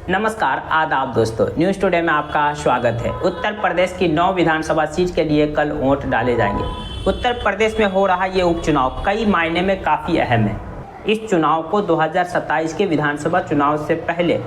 नमस्कार, आदाब दोस्तों। न्यूज़ टुडे में आपका स्वागत है। उत्तर प्रदेश की 9 विधानसभा सीट के लिए कल वोट डाले जाएंगे। उत्तर प्रदेश में हो रहा ये उपचुनाव कई मायने में काफ़ी अहम है। इस चुनाव को 2027 के विधानसभा चुनाव से पहले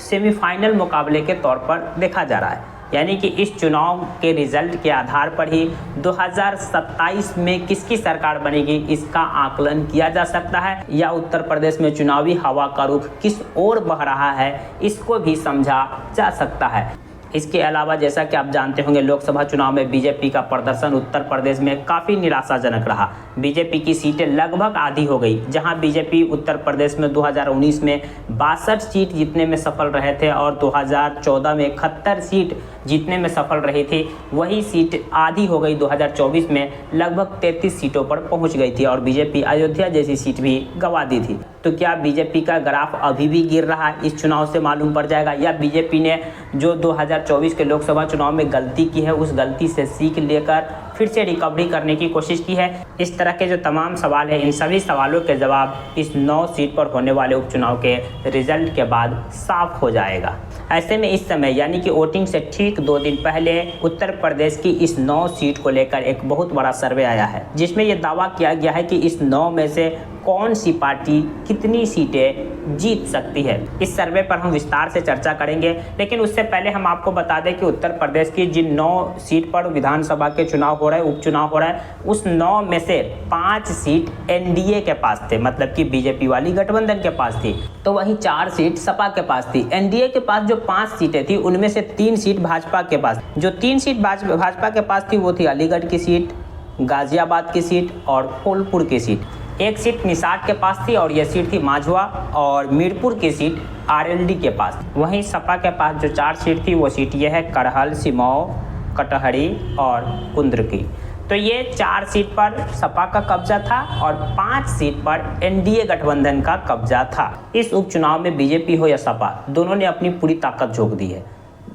सेमीफाइनल मुकाबले के तौर पर देखा जा रहा है, यानी कि इस चुनाव के रिजल्ट के आधार पर ही 2027 में किसकी सरकार बनेगी इसका आकलन किया जा सकता है, या उत्तर प्रदेश में चुनावी हवा का रुख किस ओर बह रहा है इसको भी समझा जा सकता है। इसके अलावा जैसा कि आप जानते होंगे, लोकसभा चुनाव में बीजेपी का प्रदर्शन उत्तर प्रदेश में काफ़ी निराशाजनक रहा। बीजेपी की सीटें लगभग आधी हो गई। जहां बीजेपी उत्तर प्रदेश में 2019 में 62 सीट जीतने में सफल रहे थे और 2014 में 71 सीट जीतने में सफल रही थी, वही सीट आधी हो गई। 2024 में लगभग 33 सीटों पर पहुंच गई थी और बीजेपी अयोध्या जैसी सीट भी गंवा दी थी। तो क्या बीजेपी का ग्राफ अभी भी गिर रहा है, इस चुनाव से मालूम पड़ जाएगा, या बीजेपी ने जो 2024 के लोकसभा चुनाव में गलती की है उस गलती से सीख लेकर फिर से रिकवरी करने की कोशिश की है। इस तरह के जो तमाम सवाल हैं, इन सभी सवालों के जवाब इस 9 सीट पर होने वाले उपचुनाव के रिजल्ट के बाद साफ हो जाएगा। ऐसे में इस समय यानी कि वोटिंग से ठीक 2 दिन पहले उत्तर प्रदेश की इस 9 सीट को लेकर एक बहुत बड़ा सर्वे आया है, जिसमें यह दावा किया गया है कि इस 9 में से कौन सी पार्टी कितनी सीटें जीत सकती है। इस सर्वे पर हम विस्तार से चर्चा करेंगे, लेकिन उससे पहले हम आपको बता दें कि उत्तर प्रदेश की जिन 9 सीट पर विधानसभा के चुनाव हो रहे हैं, उपचुनाव हो रहा है, उस 9 में से 5 सीट एनडीए के पास थे, मतलब कि बीजेपी वाली गठबंधन के पास थी। तो वहीं 4 सीट सपा के पास थी। एनडीए के पास जो 5 सीटें थी उनमें से 3 सीट भाजपा के पास। जो 3 सीट भाजपा के पास थी वो थी अलीगढ़ की सीट, गाजियाबाद की सीट और फूलपुर की सीट। एक सीट निषाद के पास थी और यह सीट थी माझवा और मीरपुर की सीट आरएलडी के पास। वहीं सपा के पास जो 4 सीट थी वो सीट यह है करहल, सिमौ, कटहरी और कुंद्रकी। तो ये 4 सीट पर सपा का कब्जा था और 5 सीट पर एनडीए गठबंधन का कब्जा था। इस उपचुनाव में बीजेपी हो या सपा, दोनों ने अपनी पूरी ताकत झोंक दी है।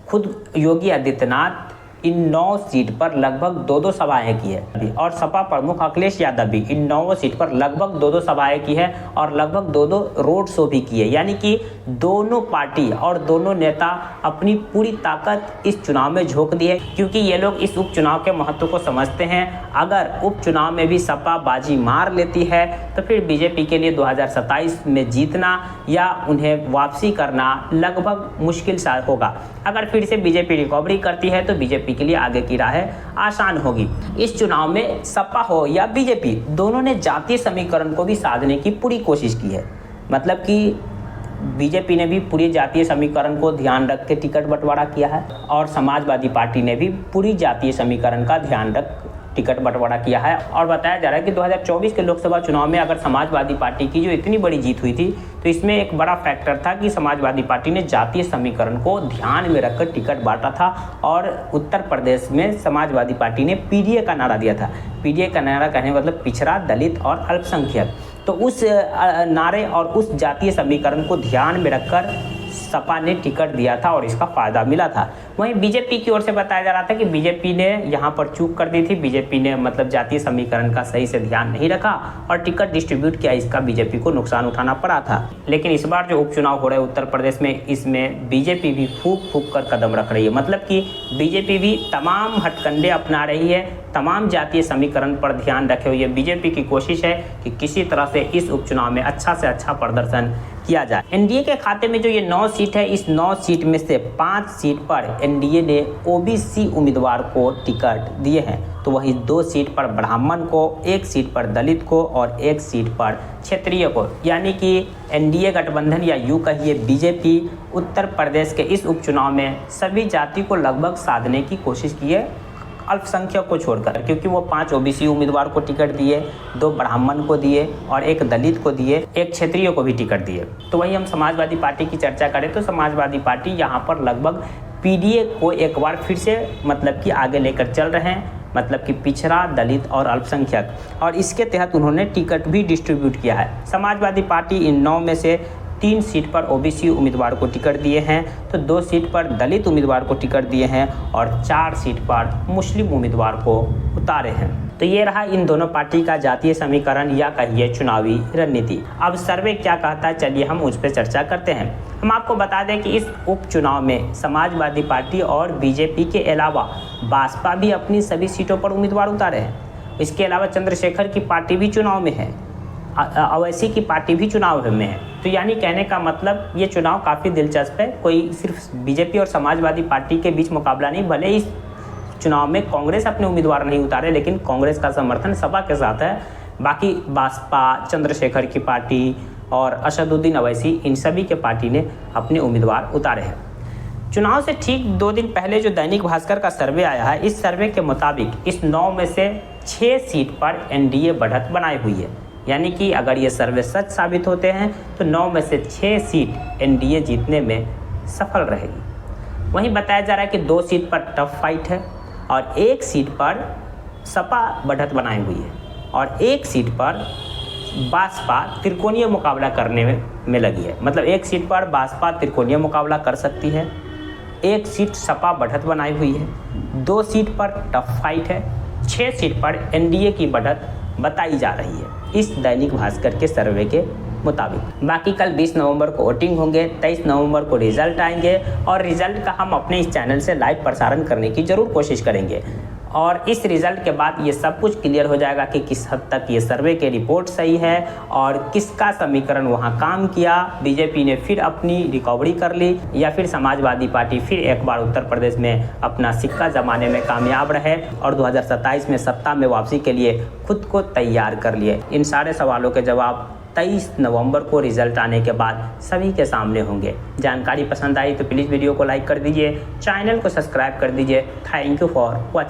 खुद योगी आदित्यनाथ इन 9 सीट पर लगभग 2-2 सभाएं की है और सपा प्रमुख अखिलेश यादव भी इन 9 सीट पर लगभग 2-2 सभाएं की है और लगभग 2-2 रोड शो भी की है। यानी कि दोनों पार्टी और दोनों नेता अपनी पूरी ताकत इस चुनाव में झोंक दी है, क्योंकि ये लोग इस उपचुनाव के महत्व को समझते हैं। अगर उपचुनाव में भी सपा बाजी मार लेती है तो फिर बीजेपी के लिए 2027 में जीतना या उन्हें वापसी करना लगभग मुश्किल सा होगा। अगर फिर से बीजेपी रिकवरी करती है तो बीजेपी के लिए आगे की राह आसान होगी। इस चुनाव में सपा हो या बीजेपी, दोनों ने जातीय समीकरण को भी साधने की पूरी कोशिश की है। मतलब कि बीजेपी ने भी पूरी जातीय समीकरण को ध्यान रख के टिकट बंटवारा किया है और समाजवादी पार्टी ने भी पूरी जातीय समीकरण का ध्यान रख टिकट बंटवारा किया है। और बताया जा रहा है कि 2024 के लोकसभा चुनाव में अगर समाजवादी पार्टी की जो इतनी बड़ी जीत हुई थी तो इसमें एक बड़ा फैक्टर था कि समाजवादी पार्टी ने जातीय समीकरण को ध्यान में रखकर टिकट बांटा था और उत्तर प्रदेश में समाजवादी पार्टी ने पीडीए का नारा दिया था। पीडीए का नारा कहने का मतलब पिछड़ा, दलित और अल्पसंख्यक। तो उस नारे और उस जातीय समीकरण को ध्यान में रखकर सपा ने टिकट दिया था और इसका फायदा मिला था। वहीं बीजेपी की ओर से बताया जा रहा था कि बीजेपी ने यहाँ पर चूक कर दी थी। बीजेपी ने मतलब जातीय समीकरण का सही से ध्यान नहीं रखा और टिकट डिस्ट्रीब्यूट किया, इसका बीजेपी को नुकसान उठाना पड़ा था। लेकिन इस बार जो उपचुनाव हो रहे हैं उत्तर प्रदेश में, इसमें बीजेपी भी फूंक कर कदम रख रही है। मतलब कि बीजेपी भी तमाम हथकंडे अपना रही है, तमाम जातीय समीकरण पर ध्यान रखे हुए बीजेपी की कोशिश है कि किसी तरह से इस उपचुनाव में अच्छा से अच्छा प्रदर्शन किया जाए। एनडीए के खाते में जो ये 9 सीट है, इस 9 सीट में से 5 सीट पर एनडीए ने ओबीसी उम्मीदवार को टिकट दिए हैं। तो वहीं 2 सीट पर ब्राह्मण को, 1 सीट पर दलित को और 1 सीट पर क्षेत्रीय को। यानी कि एनडीए गठबंधन या यूं कहिए बीजेपी उत्तर प्रदेश के इस उपचुनाव में सभी जाति को लगभग साधने की कोशिश की है, अल्पसंख्यक को छोड़कर, क्योंकि वो 5 ओबीसी उम्मीदवार को टिकट दिए, 2 ब्राह्मण को दिए और 1 दलित को दिए, 1 क्षेत्रीय को भी टिकट दिए। तो वहीं हम समाजवादी पार्टी की चर्चा करें तो समाजवादी पार्टी यहाँ पर लगभग पीडीए को एक बार फिर से मतलब कि आगे लेकर चल रहे हैं, मतलब कि पिछड़ा, दलित और अल्पसंख्यक, और इसके तहत उन्होंने टिकट भी डिस्ट्रीब्यूट किया है। समाजवादी पार्टी इन 9 में से 3 सीट पर ओबीसी उम्मीदवार को टिकट दिए हैं, तो 2 सीट पर दलित उम्मीदवार को टिकट दिए हैं और 4 सीट पर मुस्लिम उम्मीदवार को उतारे हैं। तो ये रहा इन दोनों पार्टी का जातीय समीकरण या कहिए चुनावी रणनीति। अब सर्वे क्या कहता है, चलिए हम उस पर चर्चा करते हैं। हम आपको बता दें कि इस उपचुनाव में समाजवादी पार्टी और बीजेपी के अलावा भाजपा भी अपनी सभी सीटों पर उम्मीदवार उतारे हैं। इसके अलावा चंद्रशेखर की पार्टी भी चुनाव में है, अवैसी की पार्टी भी चुनाव में है। तो यानी कहने का मतलब ये चुनाव काफ़ी दिलचस्प है। कोई सिर्फ बीजेपी और समाजवादी पार्टी के बीच मुकाबला नहीं, भले इस चुनाव में कांग्रेस अपने उम्मीदवार नहीं उतारे, लेकिन कांग्रेस का समर्थन सपा के साथ है। बाकी भाजपा, चंद्रशेखर की पार्टी और असदुद्दीन अवैसी, इन सभी के पार्टी ने अपने उम्मीदवार उतारे हैं। चुनाव से ठीक 2 दिन पहले जो दैनिक भास्कर का सर्वे आया है, इस सर्वे के मुताबिक इस 9 में से 6 सीट पर एनडीए बढ़त बनाई हुई है। यानी कि अगर ये सर्वे सच साबित होते हैं तो 9 में से 6 सीट एनडीए जीतने में सफल रहेगी। वहीं बताया जा रहा है कि 2 सीट पर टफ फाइट है और 1 सीट पर सपा बढ़त बनाई हुई है और 1 सीट पर भाजपा त्रिकोणीय मुकाबला करने में लगी है। मतलब 1 सीट पर भाजपा त्रिकोणीय मुकाबला कर सकती है, 1 सीट सपा बढ़त बनाई हुई है, 2 सीट पर टफ फाइट है, 6 सीट पर एनडीए की बढ़त बताई जा रही है इस दैनिक भास्कर के सर्वे के मुताबिक। बाकी कल 20 नवंबर को वोटिंग होंगे, 23 नवंबर को रिजल्ट आएंगे और रिजल्ट का हम अपने इस चैनल से लाइव प्रसारण करने की ज़रूर कोशिश करेंगे। और इस रिज़ल्ट के बाद ये सब कुछ क्लियर हो जाएगा कि किस हद तक ये सर्वे के रिपोर्ट सही है और किसका समीकरण वहाँ काम किया। बीजेपी ने फिर अपनी रिकवरी कर ली या फिर समाजवादी पार्टी फिर एक बार उत्तर प्रदेश में अपना सिक्का जमाने में कामयाब रहे और 2027 में सत्ता में वापसी के लिए खुद को तैयार कर लिए। इन सारे सवालों के जवाब 23 नवंबर को रिजल्ट आने के बाद सभी के सामने होंगे। जानकारी पसंद आई तो प्लीज़ वीडियो को लाइक कर दीजिए, चैनल को सब्सक्राइब कर दीजिए। Thank you for watching.